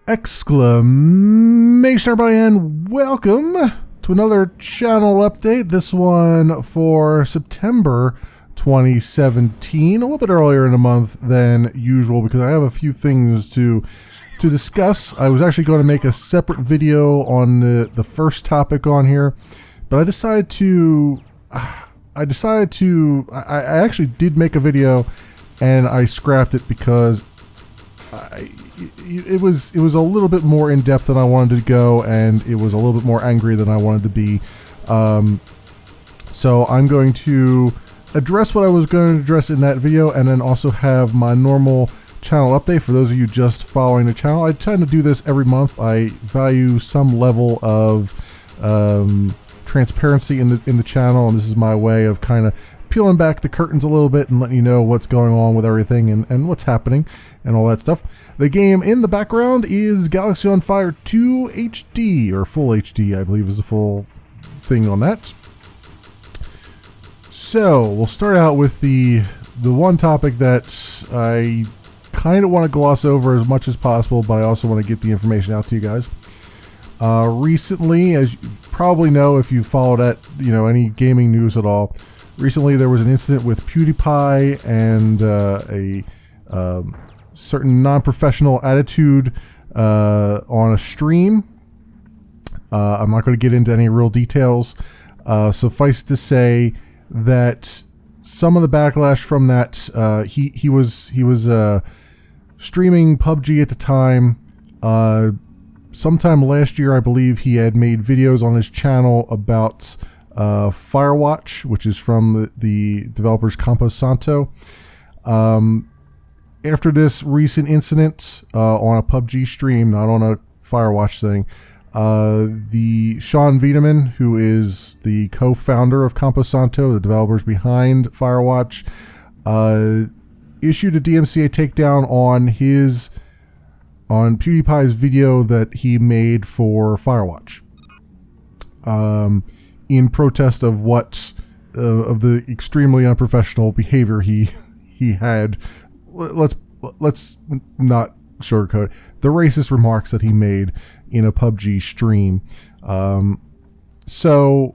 Exclamation everybody, and welcome to another channel update. This one for September 2017, a little bit earlier in the month than usual because I have a few things to discuss. I was actually going to make a separate video on the first topic on here, but I actually did make a video and I scrapped it because it was a little bit more in depth than I wanted to go, and it was a little bit more angry than I wanted to be. So I'm going to address what I was going to address in that video, and then also have my normal channel update for those of you just following the channel. I tend to do this every month. I value some level of transparency in the channel, and this is my way of kind of peeling back the curtains a little bit and letting you know what's going on with everything and what's happening and all that stuff. The game in the background is Galaxy on Fire 2 HD, or Full HD, I believe is the full thing on that. So we'll start out with the one topic that I kind of want to gloss over as much as possible, but I also want to get the information out to you guys. Recently, as you probably know if you followed any gaming news at all, recently there was an incident with PewDiePie and a certain non-professional attitude on a stream. I'm not going to get into any real details. Suffice to say that some of the backlash from that, he was streaming PUBG at the time. Sometime last year, I believe, he had made videos on his channel about Firewatch, which is from the developers Campo Santo. After this recent incident on a PUBG stream, not on a Firewatch thing, the Sean Wiedemann, who is the co-founder of Campo Santo, the developers behind Firewatch, issued a DMCA takedown on PewDiePie's video that he made for Firewatch, in protest of of the extremely unprofessional behavior he had. Let's not sugarcoat it. The racist remarks that he made in a PUBG stream. So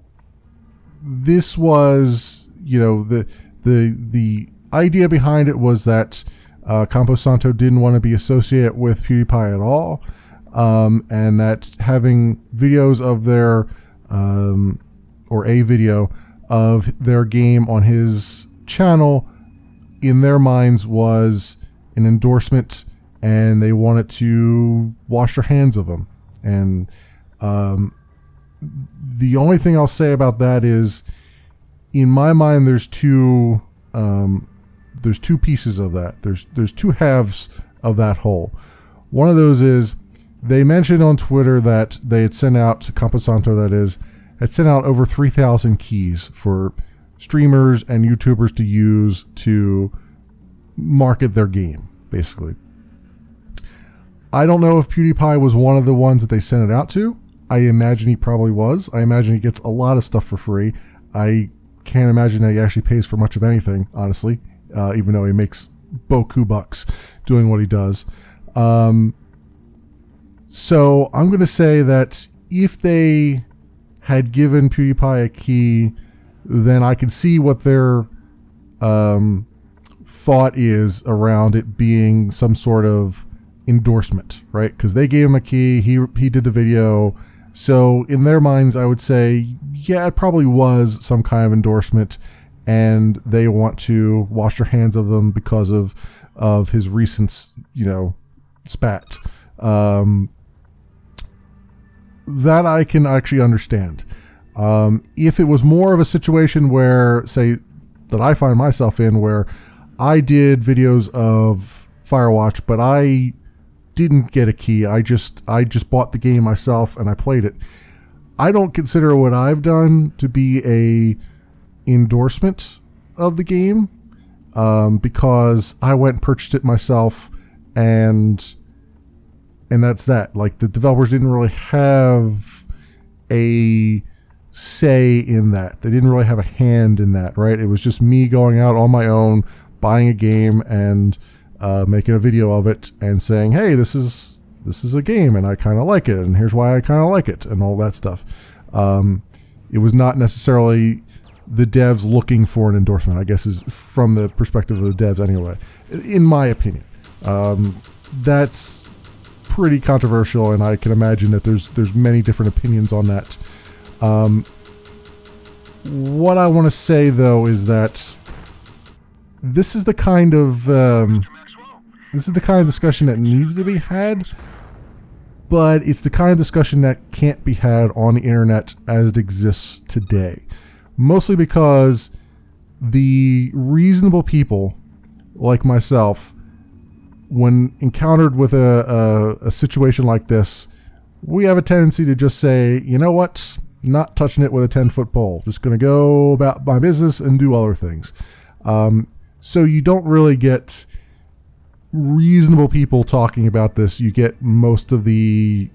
this was, the idea behind it was that Campo Santo didn't want to be associated with PewDiePie at all, and that having videos of their or a video of their game on his channel in their minds was an endorsement, and they wanted to wash their hands of him. And the only thing I'll say about that is, in my mind, there's two pieces of that. There's two halves of that whole. One of those is they mentioned on Twitter that they had sent out, Campo Santo that is, had sent out over 3,000 keys for streamers and YouTubers to use to market their game, basically. I don't know if PewDiePie was one of the ones that they sent it out to. I imagine he probably was. I imagine he gets a lot of stuff for free. I can't imagine that he actually pays for much of anything, honestly, even though he makes boku bucks doing what he does. So I'm going to say that if they had given PewDiePie a key, then I can see what their thought is around it being some sort of endorsement, right? Because they gave him a key, he did the video. So in their minds, I would say, yeah, it probably was some kind of endorsement, and they want to wash their hands of them because of his recent, spat. That I can actually understand. If it was more of a situation where, say, that I find myself in, where I did videos of Firewatch, but I didn't get a key, I just bought the game myself and I played it, I don't consider what I've done to be a endorsement of the game, because I went and purchased it myself, and that's that. Like, the developers didn't really have a say in that. They didn't really have a hand in that, right? It was just me going out on my own, buying a game and making a video of it and saying, hey, this is this is a game and I kind of like it, and here's why I kind of like it, and all that stuff. It was not necessarily the devs looking for an endorsement, I guess, is from the perspective of the devs anyway, in my opinion. That's pretty controversial, and I can imagine that there's many different opinions on that. What I want to say, though, is that this is the kind of discussion that needs to be had, but it's the kind of discussion that can't be had on the internet as it exists today. Mostly because the reasonable people like myself, when encountered with a situation like this, we have a tendency to just say, you know what, not touching it with a 10-foot pole. Just going to go about my business and do other things. So you don't really get reasonable people talking about this. You get most of the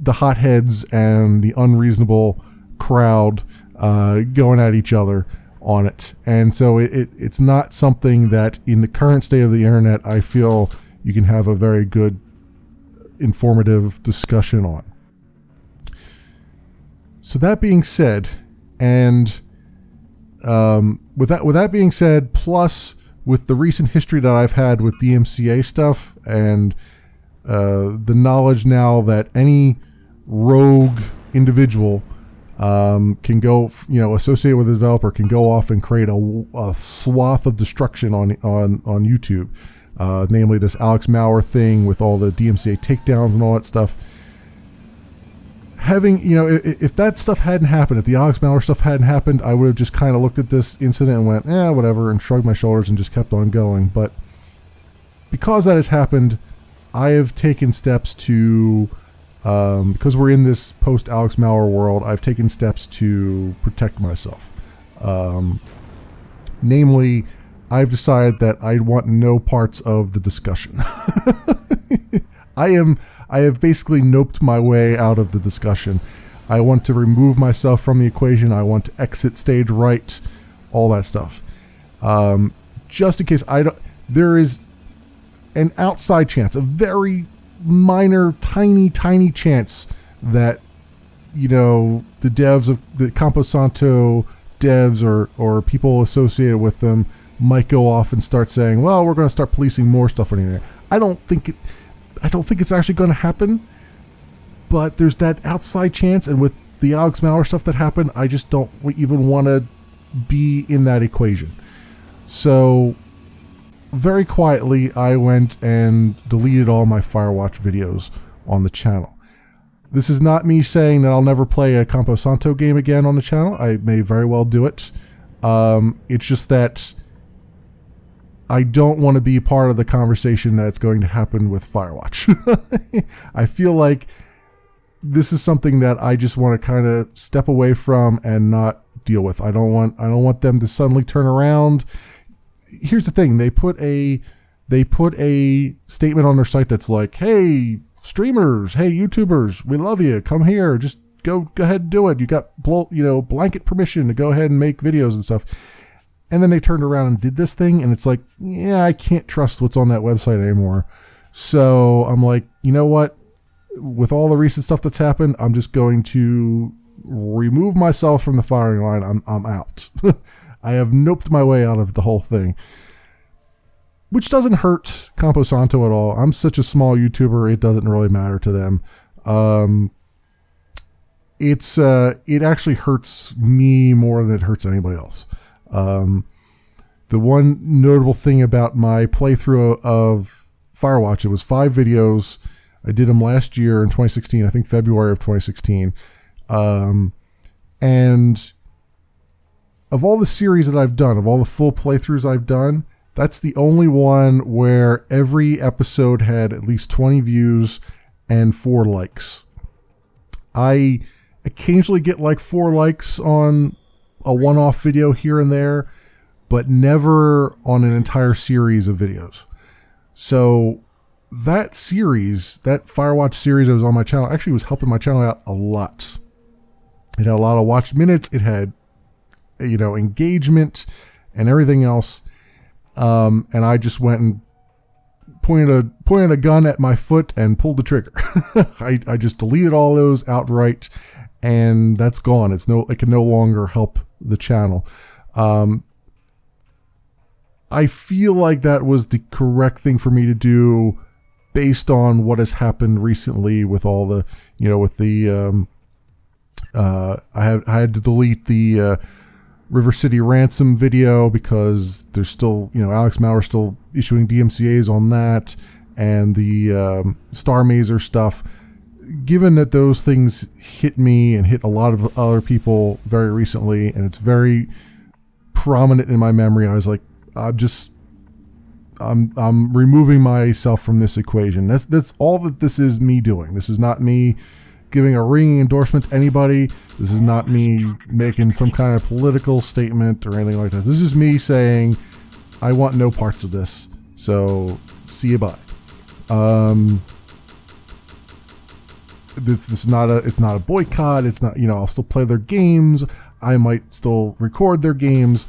hotheads and the unreasonable crowd going at each other on it. And so it's not something that in the current state of the internet I feel you can have a very good informative discussion on. So that being said, and with that being said, plus with the recent history that I've had with DMCA stuff, and the knowledge now that any rogue individual can go, associated with a developer, can go off and create a swath of destruction on YouTube, namely this Alex Maurer thing with all the DMCA takedowns and all that stuff. Having, if that stuff hadn't happened, if the Alex Maurer stuff hadn't happened, I would have just kind of looked at this incident and went, whatever, and shrugged my shoulders and just kept on going. But because that has happened, I have taken steps to, because we're in this post-Alex Maurer world, I've taken steps to protect myself. Namely, I've decided that I want no parts of the discussion. I have basically noped my way out of the discussion. I want to remove myself from the equation. I want to exit stage right, all that stuff. Just in case there is an outside chance, a very minor, tiny chance that, the devs of the Camposanto devs or people associated with them might go off and start saying, well, we're going to start policing more stuff on the internet. I don't think it's actually going to happen, but there's that outside chance, and with the Alex Maurer stuff that happened, I just don't even want to be in that equation. So very quietly, I went and deleted all my Firewatch videos on the channel. This is not me saying that I'll never play a Camposanto game again on the channel. I may very well do it. It's just that I don't want to be part of the conversation that's going to happen with Firewatch. I feel like this is something that I just want to kind of step away from and not deal with. I don't want them to suddenly turn around. Here's the thing: they put a statement on their site that's like, "Hey, streamers, hey, YouTubers, we love you. Come here, just go ahead and do it. You got blanket permission to go ahead and make videos and stuff." And then they turned around and did this thing, and it's like, yeah, I can't trust what's on that website anymore. So I'm like, you know what? With all the recent stuff that's happened, I'm just going to remove myself from the firing line. I'm out. I have noped my way out of the whole thing, which doesn't hurt Camposanto at all. I'm such a small YouTuber; it doesn't really matter to them. It actually hurts me more than it hurts anybody else. The one notable thing about my playthrough of Firewatch, it was 5 videos. I did them last year in 2016, I think February of 2016. And of all the series that I've done, of all the full playthroughs I've done, that's the only one where every episode had at least 20 views and 4 likes. I occasionally get like 4 likes on a one-off video here and there, but never on an entire series of videos. So that series, that Firewatch series that was on my channel, actually was helping my channel out a lot. It had a lot of watched minutes. It had, engagement and everything else. And I just went and pointed a gun at my foot and pulled the trigger. I just deleted all those outright, and that's gone. It can no longer help the channel. I feel like that was the correct thing for me to do based on what has happened recently with all the, with the, I had to delete the River City ransom video because there's still, Alex Maurer still issuing DMCAs on that, and the Star Mazer stuff. Given that those things hit me and hit a lot of other people very recently, and it's very prominent in my memory, I was like, I'm removing myself from this equation. That's all that this is me doing. This is not me giving a ringing endorsement to anybody. This is not me making some kind of political statement or anything like that. This is just me saying, I want no parts of this. So see you bye. It's not a boycott. It's not, I'll still play their games. I might still record their games.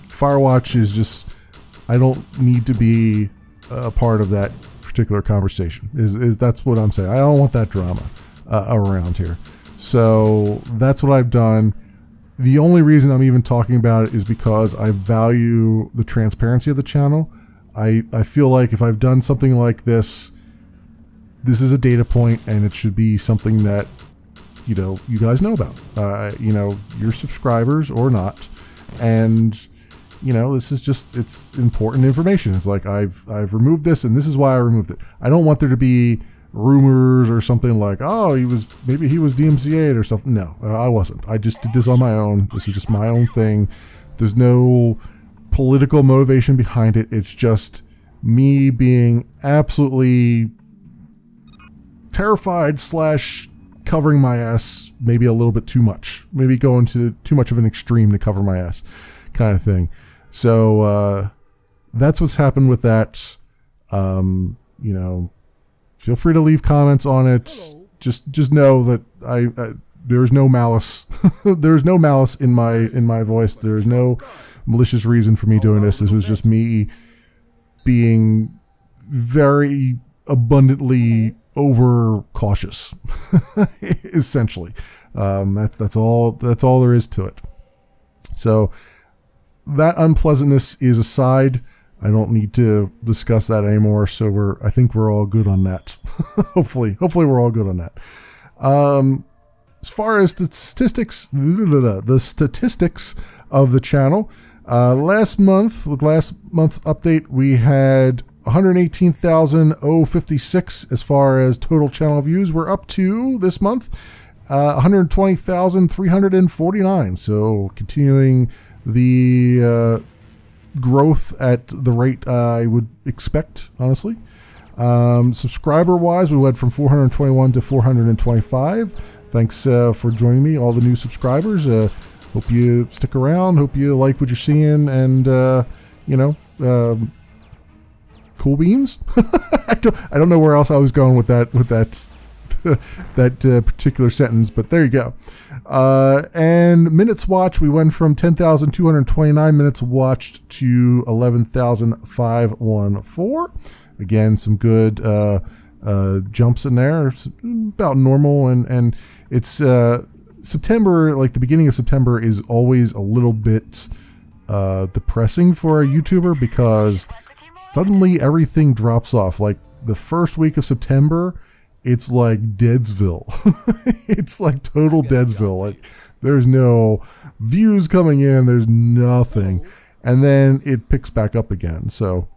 Firewatch is just, I don't need to be a part of that particular conversation. That's what I'm saying. I don't want that drama around here. So that's what I've done. The only reason I'm even talking about it is because I value the transparency of the channel. I feel like if I've done something like this is a data point, and it should be something that, you guys know about, your subscribers or not. And, this is just, it's important information. It's like, I've removed this, and this is why I removed it. I don't want there to be rumors or something like, oh, maybe he was DMCA'd or something. No, I wasn't. I just did this on my own. This was just my own thing. There's no political motivation behind it. It's just me being absolutely terrified / covering my ass maybe a little bit too much. Maybe going to too much of an extreme to cover my ass kind of thing. So that's what's happened with that. Feel free to leave comments on it. Just know that there's no malice. There's no malice in my voice. There's no malicious reason for me doing this. This was just me being very abundantly over cautious, essentially. That's all there is to it. So that unpleasantness is aside. I don't need to discuss that anymore. So I think we're all good on that. hopefully we're all good on that. As far as the statistics of the channel, last month's update, we had 118,056 as far as total channel views. We're up to this month 120,349. So continuing the growth at the rate I would expect, honestly. Subscriber wise, we went from 421 to 425. Thanks for joining me, all the new subscribers. Hope you stick around. Hope you like what you're seeing, and cool beans. I don't know where else I was going with that particular sentence, but there you go. And minutes watched, we went from 10,229 minutes watched to 11,514. Again, some good jumps in there, about normal, and it's September, like the beginning of September, is always a little bit depressing for a YouTuber because suddenly everything drops off. Like the first week of September, it's like Deadsville. It's like total Deadsville. Like there's no views coming in, there's nothing, and then it picks back up again. So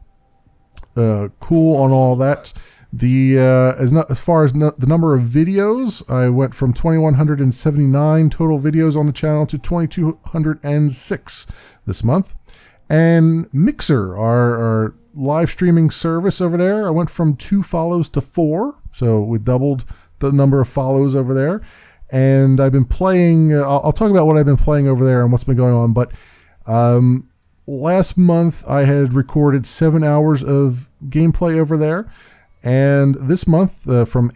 cool on all that. As far as the number of videos, I went from 2,179 total videos on the channel to 2,206 this month. And Mixer, our live streaming service over there, I went from 2 follows to 4. So we doubled the number of follows over there. And I've been playing, I'll talk about what I've been playing over there and what's been going on. But last month I had recorded 7 hours of gameplay over there. And this month, from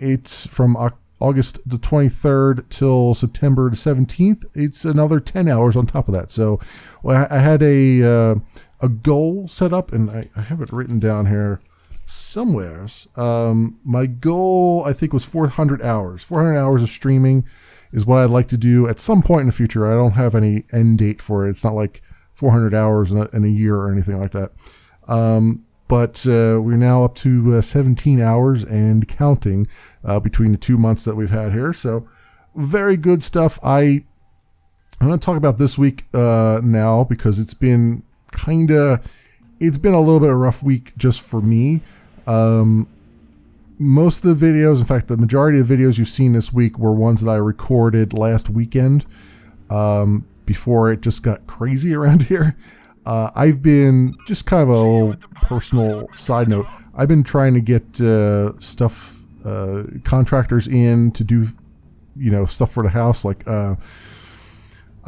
August the 23rd till September the 17th, it's another 10 hours on top of that. So I had a a goal set up, and I have it written down here somewheres. My goal, I think, was 400 hours. 400 hours of streaming is what I'd like to do at some point in the future. I don't have any end date for it. It's not like 400 hours in a year or anything like that. But we're now up to 17 hours and counting between the 2 months that we've had here. So very good stuff. I'm going to talk about this week now, because it's been a little bit of a rough week just for me. Most of the videos, in fact, the majority of videos you've seen this week were ones that I recorded last weekend, before it just got crazy around here. I've been, just kind of a little personal side note, I've been trying to get contractors in to do, stuff for the house. Like, I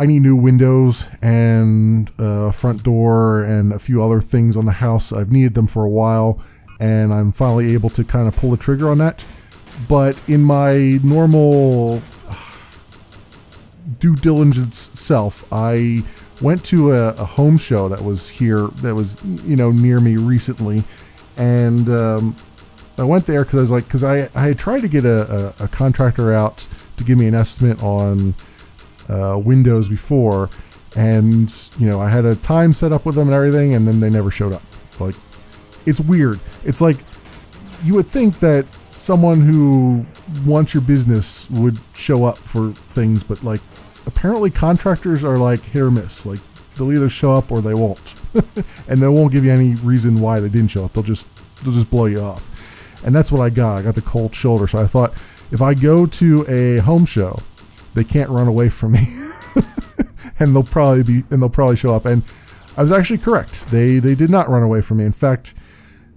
need new windows and a front door and a few other things on the house. I've needed them for a while, and I'm finally able to kind of pull the trigger on that. But in my normal due diligence self, I went to a home show that was near me recently, and I went there because I had tried to get a contractor out to give me an estimate on windows before, and I had a time set up with them and everything, and then they never showed up. Like, it's weird. It's like, you would think that someone who wants your business would show up for things, but like, apparently contractors are like hit or miss. Like, they'll either show up or they won't. And they won't give you any reason why they didn't show up. They'll just blow you off. And that's what I got. I got the cold shoulder. So I thought, if I go to a home show, they can't run away from me. and they'll probably show up. And I was actually correct. They did not run away from me. In fact,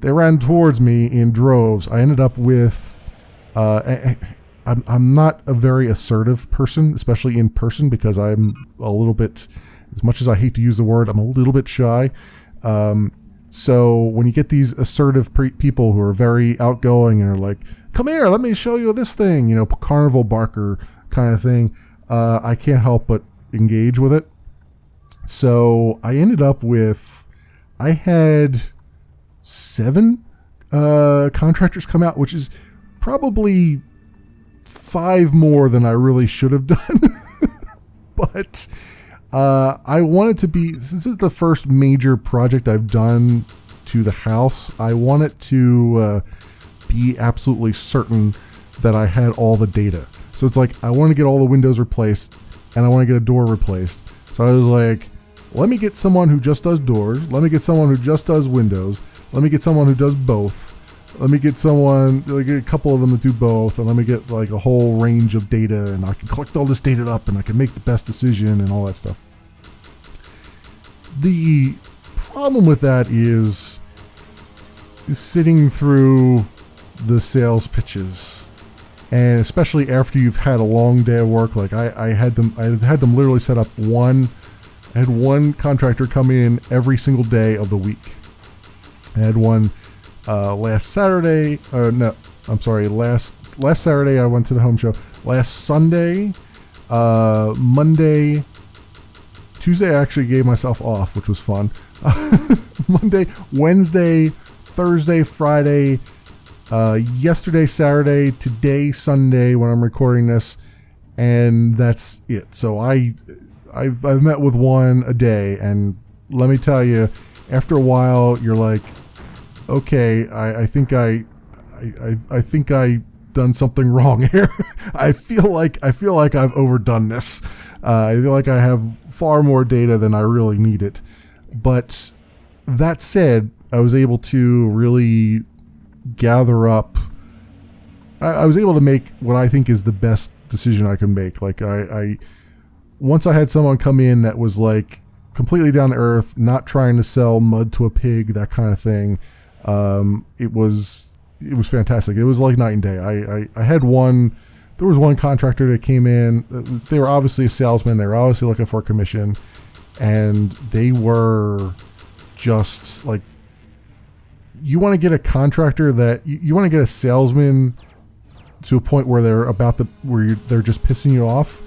they ran towards me in droves. I ended up with I'm not a very assertive person, especially in person, because I'm a little bit, as much as I hate to use the word, I'm a little bit shy. So when you get these assertive people who are very outgoing and are like, come here, let me show you this thing, carnival barker kind of thing, I can't help but engage with it. So I ended up with, I had 7 contractors come out, which is probably 5 more than I really should have done. But I wanted to be, since it's the first major project I've done to the house, I wanted to be absolutely certain that I had all the data. So it's like, I want to get all the windows replaced, and I want to get a door replaced. So I was like, let me get someone who just does doors. Let me get someone who just does windows. Let me get someone who does both. Let me get a couple of them that do both, and let me get like a whole range of data, and I can collect all this data up, and I can make the best decision and all that stuff. The problem with that is sitting through the sales pitches, and especially after you've had a long day of work. Like I had them literally set up I had one contractor come in every single day of the week. I had one last Saturday. Last Saturday I went to the home show. Last Sunday, Monday, Tuesday I actually gave myself off, which was fun. Monday, Wednesday, Thursday, Friday, yesterday, Saturday, today, Sunday when I'm recording this, and that's it. So I've met with one a day, and let me tell you, after a while you're like, okay, I think I done something wrong here. I feel like I've overdone this. I feel like I have far more data than I really needed. But that said, I was able to really gather up. I was able to make what I think is the best decision I can make. Like once I had someone come in that was like completely down to earth, not trying to sell mud to a pig, that kind of thing. It was fantastic. It was like night and day. I had there was one contractor that came in. They were obviously a salesman. They were obviously looking for a commission, and they were just like, you want to get a contractor that you want to get a salesman to a point where they're just pissing you off.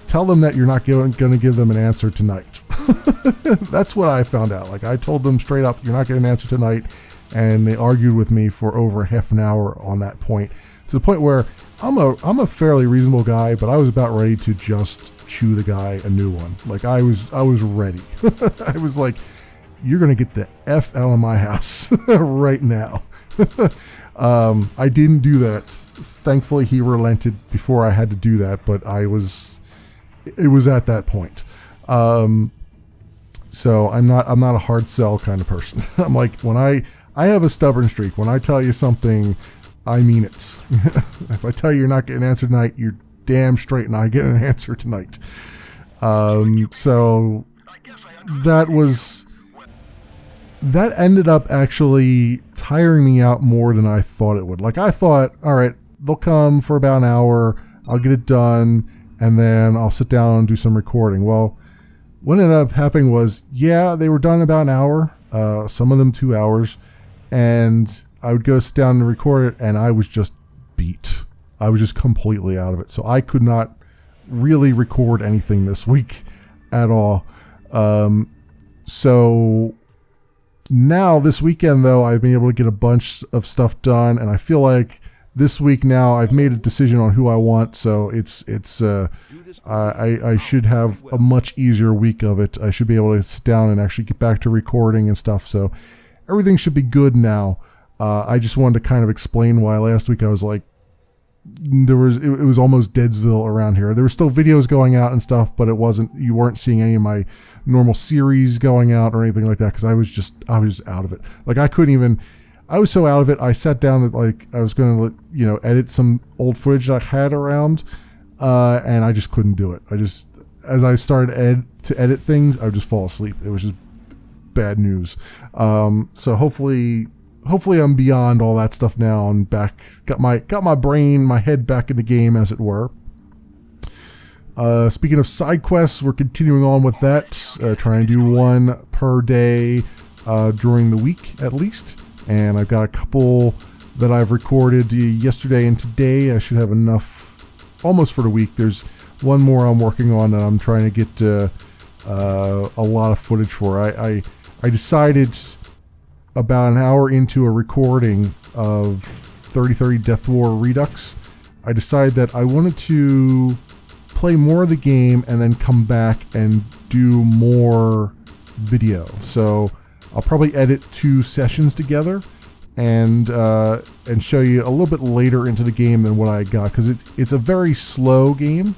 Tell them that you're not going to give them an answer tonight. That's what I found out. Like, I told them straight up, you're not getting an answer tonight. And they argued with me for over half an hour on that point, to the point where I'm a fairly reasonable guy, but I was about ready to just chew the guy a new one. Like, I was ready. I was like, you're going to get the F out of my house right now. I didn't do that. Thankfully, he relented before I had to do that, but it was at that point. So I'm not a hard sell kind of person. I'm like, when I have a stubborn streak. When I tell you something, I mean it. If I tell you you're not getting an answer tonight, you're damn straight not getting an answer tonight. So that ended up actually tiring me out more than I thought it would. Like, I thought, all right, they'll come for about an hour, I'll get it done, and then I'll sit down and do some recording. Well, what ended up happening was, yeah, they were done in about an hour, some of them 2 hours, and I would go sit down and record it, and I was just beat. I was just completely out of it. So I could not really record anything this week at all. So now this weekend, though, I've been able to get a bunch of stuff done, and I feel like this week now I've made a decision on who I want. So I should have a much easier week of it. I should be able to sit down and actually get back to recording and stuff. So everything should be good now. I just wanted to kind of explain why last week I was like, it was almost Deadsville around here. There were still videos going out and stuff, but you weren't seeing any of my normal series going out or anything like that, because I was just out of it. Like, I was so out of it, I sat down and, like, I was going to, edit some old footage that I had around, and I just couldn't do it. As I started to edit things, I would just fall asleep. It was just bad news. So hopefully I'm beyond all that stuff now and back. Got my brain, my head back in the game, as it were. Speaking of side quests, we're continuing on with that. Trying to do one per day during the week at least. And I've got a couple that I've recorded yesterday and today. I should have enough almost for the week. There's one more I'm working on that I'm trying to get a lot of footage for. I decided about an hour into a recording of 3030 Death War Redux, I decided that I wanted to play more of the game and then come back and do more video. So I'll probably edit 2 sessions together and show you a little bit later into the game than what I got, because it's a very slow game.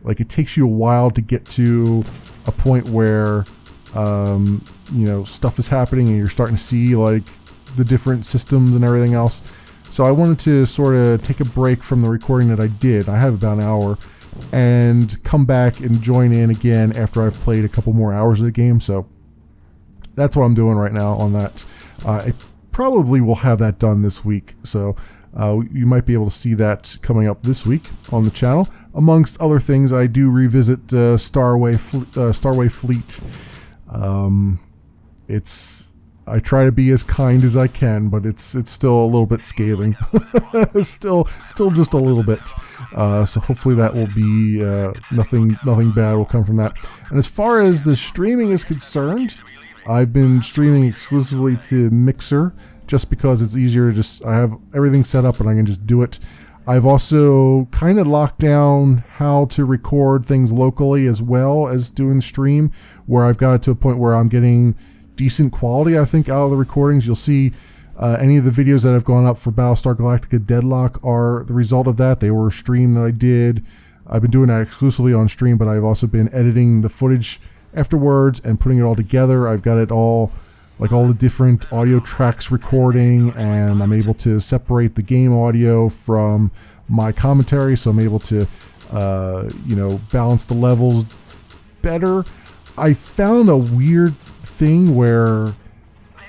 Like, it takes you a while to get to a point where stuff is happening and you're starting to see, like, the different systems and everything else. So I wanted to sort of take a break from the recording that I did. I have about an hour, and come back and join in again after I've played a couple more hours of the game. So that's what I'm doing right now on that. I probably will have that done this week. So you might be able to see that coming up this week on the channel. Amongst other things, I do revisit Starway Fleet. I try to be as kind as I can, but it's still a little bit scathing. still just a little bit. So hopefully that will be nothing bad will come from that. And as far as the streaming is concerned, I've been streaming exclusively to Mixer, just because it's easier. I have everything set up and I can just do it. I've also kind of locked down how to record things locally as well as doing the stream, where I've got it to a point where I'm getting decent quality, I think, out of the recordings. You'll see any of the videos that have gone up for Battlestar Galactica Deadlock are the result of that. They were a stream that I did. I've been doing that exclusively on stream, but I've also been editing the footage afterwards and putting it all together. I've got it all, like all the different audio tracks recording, and I'm able to separate the game audio from my commentary, so I'm able to balance the levels better. I found a weird thing where,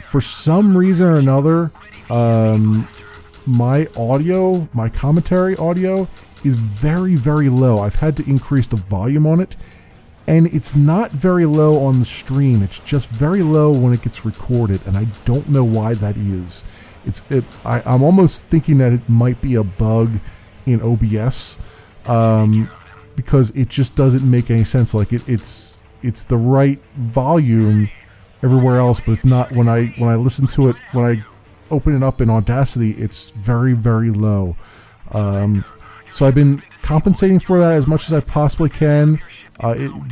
for some reason or another, my commentary audio is very, very low. I've had to increase the volume on it, and it's not very low on the stream. It's just very low when it gets recorded, and I don't know why that is. I'm almost thinking that it might be a bug in OBS, because it just doesn't make any sense. Like, it's it's the right volume everywhere else, but it's not when I listen to it, when I open it up in Audacity, it's very, very low. So I've been compensating for that as much as I possibly can.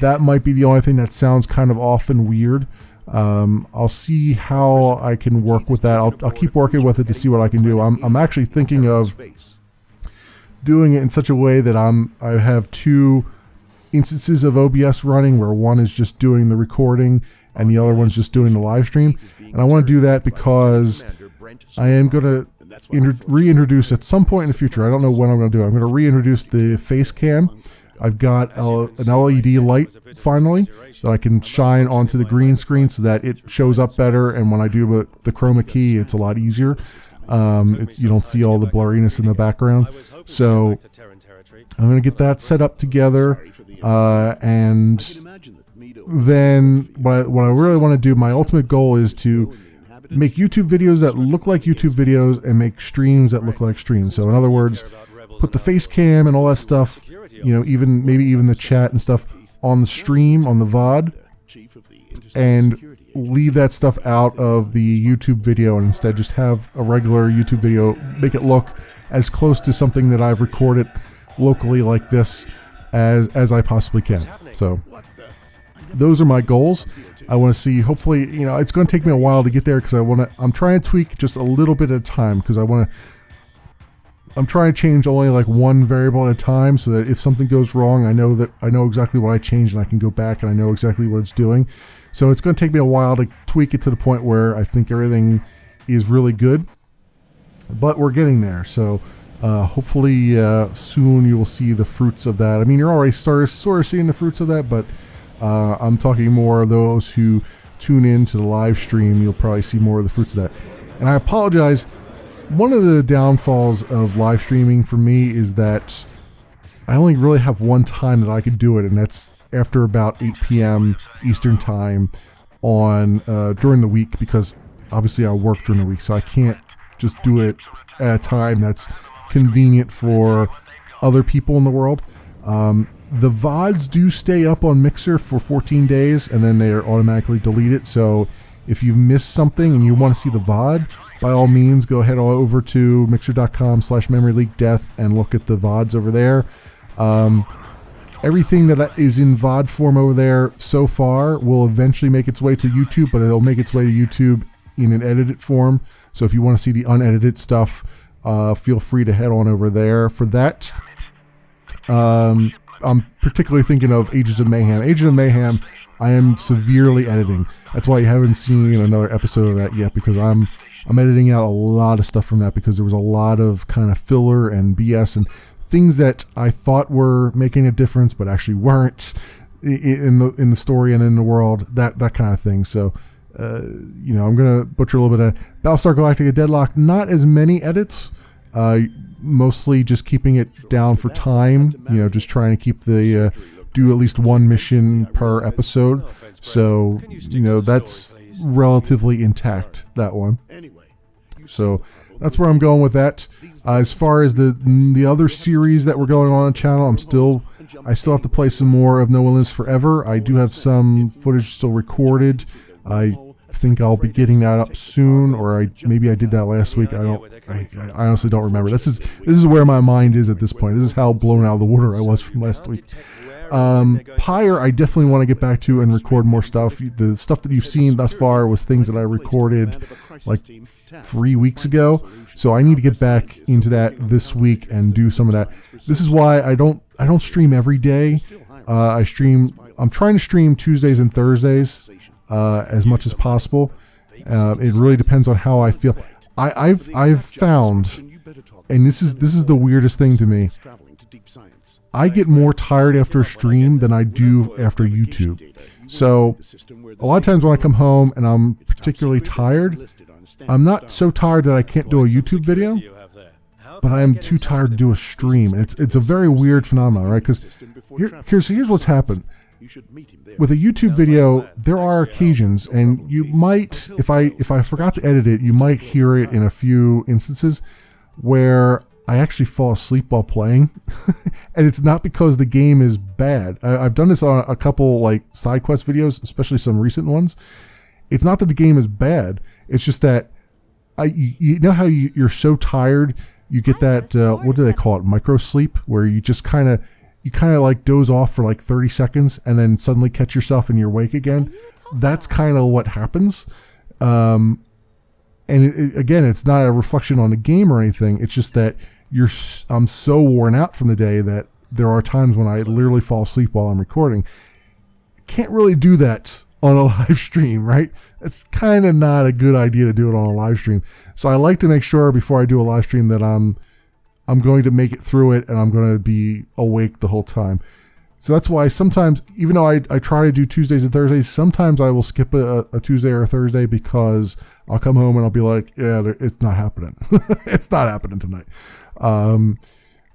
That might be the only thing that sounds kind of off and weird. I'll see how I can work with that. I'll keep working with it to see what I can do. I'm actually thinking of doing it in such a way that I have two instances of OBS running, where one is just doing the recording and the other one's just doing the live stream. And I want to do that because I am going to reintroduce at some point in the future. I don't know when I'm going to do it. I'm going to reintroduce the face cam. I've got an LED light finally that I can shine onto the green screen so that it shows up better, and when I do the chroma key, it's a lot easier. You don't see all the blurriness in the background. So I'm going to get that set up together, and then what I really want to do, my ultimate goal is to make YouTube videos that look like YouTube videos and make streams that look like streams. So in other words, put the face cam and all that stuff, maybe even the chat and stuff on the stream, on the VOD, and leave that stuff out of the YouTube video, and instead just have a regular YouTube video, make it look as close to something that I've recorded locally like this as I possibly can. So those are my goals. I want to see, hopefully, it's going to take me a while to get there, because I'm trying to tweak just a little bit at a time, because I'm trying to change only like one variable at a time, so that if something goes wrong, I know exactly what I changed, and I can go back and I know exactly what it's doing. So it's going to take me a while to tweak it to the point where I think everything is really good, but we're getting there. So hopefully soon you will see the fruits of that. I mean, you're already sort of seeing the fruits of that, but I'm talking more of those who tune in to the live stream. You'll probably see more of the fruits of that. And I apologize. One of the downfalls of live streaming for me is that I only really have one time that I could do it, and that's after about 8 p.m. Eastern time during the week, because obviously I work during the week, so I can't just do it at a time that's convenient for other people in the world. The VODs do stay up on Mixer for 14 days, and then they are automatically deleted. So if you've missed something and you want to see the VOD, by all means, go ahead over to mixer.com/memoryleakdeath and look at the VODs over there. Everything that is in VOD form over there so far will eventually make its way to YouTube, but it'll make its way to YouTube in an edited form. So if you want to see the unedited stuff, feel free to head on over there for that. I'm particularly thinking of Ages of Mayhem. Ages of Mayhem, I am severely editing. That's why you haven't seen another episode of that yet, because I'm editing out a lot of stuff from that, because there was a lot of kind of filler and BS and things that I thought were making a difference but actually weren't in the story and in the world, that kind of thing. So I'm gonna butcher a little bit of Battlestar Galactica Deadlock. Not as many edits, mostly just keeping it down for time, just trying to keep the do at least one mission per episode. So that's relatively intact, that one. So that's where I'm going with that. As far as the other series that were going on the channel, I still have to play some more of No One Lives Forever. I do have some footage still recorded. I think I'll be getting that up soon, or maybe I did that last week. I honestly don't remember. This is where my mind is at this point. This is how blown out of the water I was from last week. Pyre, I definitely want to get back to and record more stuff. The stuff that you've seen thus far was things that I recorded like 3 weeks ago, so I need to get back into that this week and do some of that. This is why I don't stream every day. I'm trying to stream Tuesdays and Thursdays as much as possible. It really depends on how I feel. I've found, and this is the weirdest thing to me, I get more tired after a stream than I do after YouTube. So a lot of times when I come home and I'm particularly tired, I'm not so tired that I can't do a YouTube video, but I am too tired to do a stream. It's a very weird phenomenon, right? Because here's what's happened. With a YouTube video, there are occasions, and you might, if I forgot to edit it, you might hear it in a few instances where I actually fall asleep while playing. And it's not because the game is bad. I've done this on a couple like side quest videos, especially some recent ones. It's not that the game is bad. It's just that you know how you're so tired, you get that, what do they call it? Micro sleep, where you just kind of like doze off for like 30 seconds and then suddenly catch yourself and you're awake again. That's kind of what happens. And again, it's not a reflection on the game or anything. It's just that I'm so worn out from the day that there are times when I literally fall asleep while I'm recording. Can't really do that on a live stream, right? It's kind of not a good idea to do it on a live stream. So I like to make sure before I do a live stream that I'm going to make it through it and I'm going to be awake the whole time. So that's why sometimes, even though I try to do Tuesdays and Thursdays, sometimes I will skip a Tuesday or a Thursday because I'll come home and I'll be like, yeah, it's not happening. It's not happening tonight.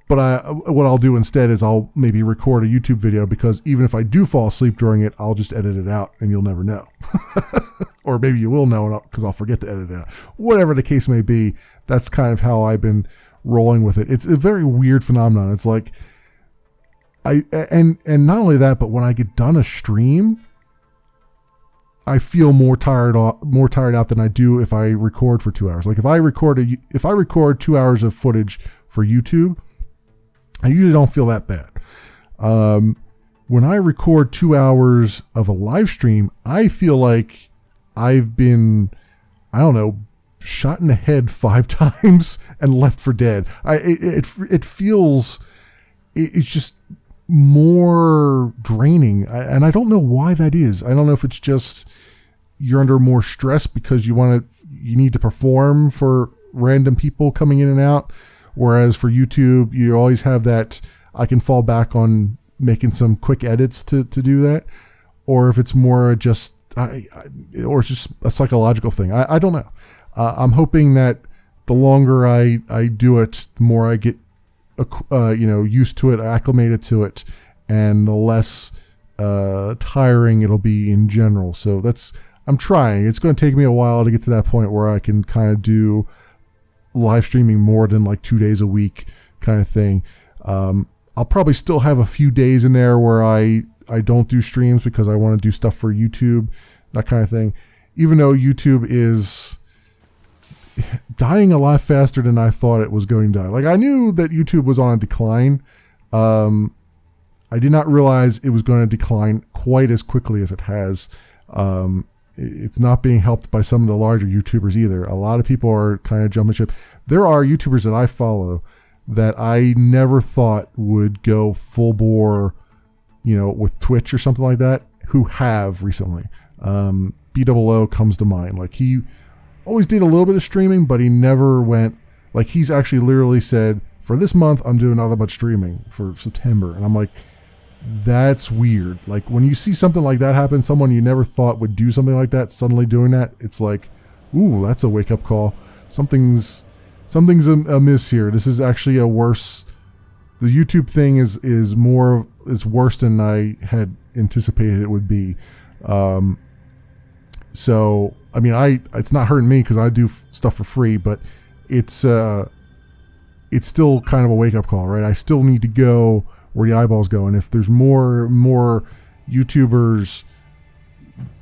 But what I'll do instead is I'll maybe record a YouTube video, because even if I do fall asleep during it, I'll just edit it out and you'll never know. Or maybe you will know because I'll forget to edit it out. Whatever the case may be, that's kind of how I've been rolling with it. It's a very weird phenomenon. It's like, and not only that, but when I get done a stream, I feel more tired out than I do if I record for 2 hours. Like if I record 2 hours of footage for YouTube, I usually don't feel that bad. When I record 2 hours of a live stream, I feel like I've been, I don't know, shot in the head 5 times and left for dead. It feels, it's just more draining, and I don't know why that is. I don't know if it's just you're under more stress because you need to perform for random people coming in and out, whereas for YouTube you always have that I can fall back on making some quick edits to do that, or if it's more just or it's just a psychological thing. I don't know. I'm hoping that the longer I do it, the more I get used to it, acclimated to it, and the less tiring it'll be in general. So I'm trying. It's going to take me a while to get to that point where I can kind of do live streaming more than like 2 days a week kind of thing. I'll probably still have a few days in there where I don't do streams because I want to do stuff for YouTube, that kind of thing. Even though YouTube is dying a lot faster than I thought it was going to die. Like I knew that YouTube was on a decline. I did not realize it was going to decline quite as quickly as it has. It's not being helped by some of the larger YouTubers either. A lot of people are kind of jumping ship. There are YouTubers that I follow that I never thought would go full bore, with Twitch or something like that, who have recently. BOO comes to mind. Like he always did a little bit of streaming, but he never went, like he's actually literally said, for this month, I'm doing not that much streaming for September. And I'm like, that's weird. Like when you see something like that happen, someone you never thought would do something like that, suddenly doing that, it's like, ooh, that's a wake up call. Something's amiss here. This is actually the YouTube thing is worse than I had anticipated it would be. So, I mean, it's not hurting me because I do stuff for free, but it's still kind of a wake up call, right? I still need to go where the eyeballs go. And if there's more YouTubers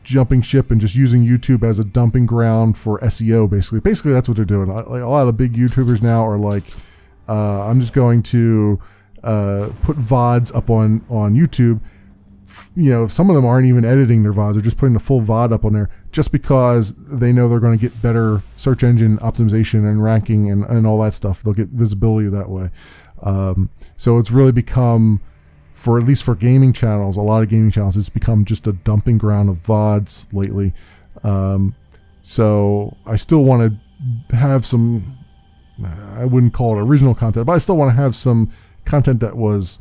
jumping ship and just using YouTube as a dumping ground for SEO, basically that's what they're doing. Like a lot of the big YouTubers now are like, I'm just going to put VODs up on YouTube. Some of them aren't even editing their VODs. They're just putting the full VOD up on there just because they know they're going to get better search engine optimization and ranking and all that stuff. They'll get visibility that way. So it's really become, at least for gaming channels, a lot of gaming channels, it's become just a dumping ground of VODs lately. So I still want to have some, I wouldn't call it original content, but I still want to have some content that was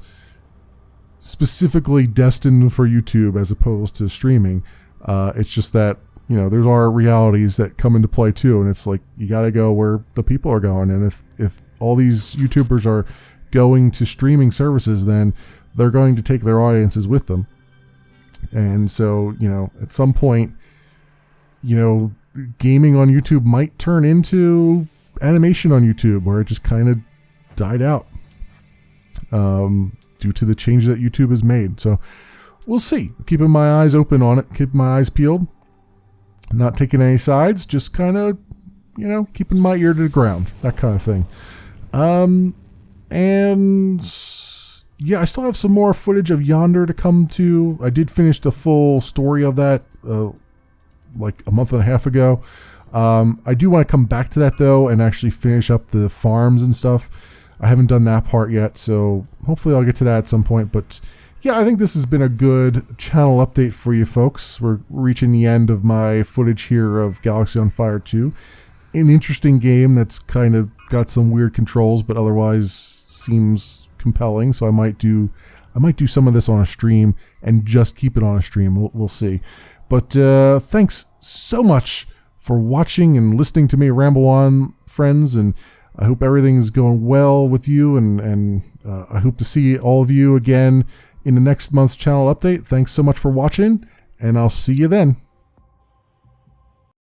specifically destined for YouTube as opposed to streaming. It's just that, there's our realities that come into play too. And it's like, you got to go where the people are going. And if all these YouTubers are going to streaming services, then they're going to take their audiences with them. And so, at some point, gaming on YouTube might turn into animation on YouTube, where it just kind of died out due to the change that YouTube has made. So we'll see. Keeping my eyes open on it, keeping my eyes peeled, not taking any sides, just kind of, keeping my ear to the ground, that kind of thing. And yeah, I still have some more footage of Yonder to come to. I did finish the full story of that like a month and a half ago. I do want to come back to that though and actually finish up the farms and stuff. I haven't done that part yet, so hopefully I'll get to that at some point. But yeah, I think this has been a good channel update for you folks. We're reaching the end of my footage here of Galaxy on Fire 2. An interesting game that's kind of got some weird controls, but otherwise seems compelling. So I might do some of this on a stream and just keep it on a stream. We'll see. But thanks so much for watching and listening to me ramble on, friends, and I hope everything is going well with you, and I hope to see all of you again in the next month's channel update. Thanks so much for watching, and I'll see you then.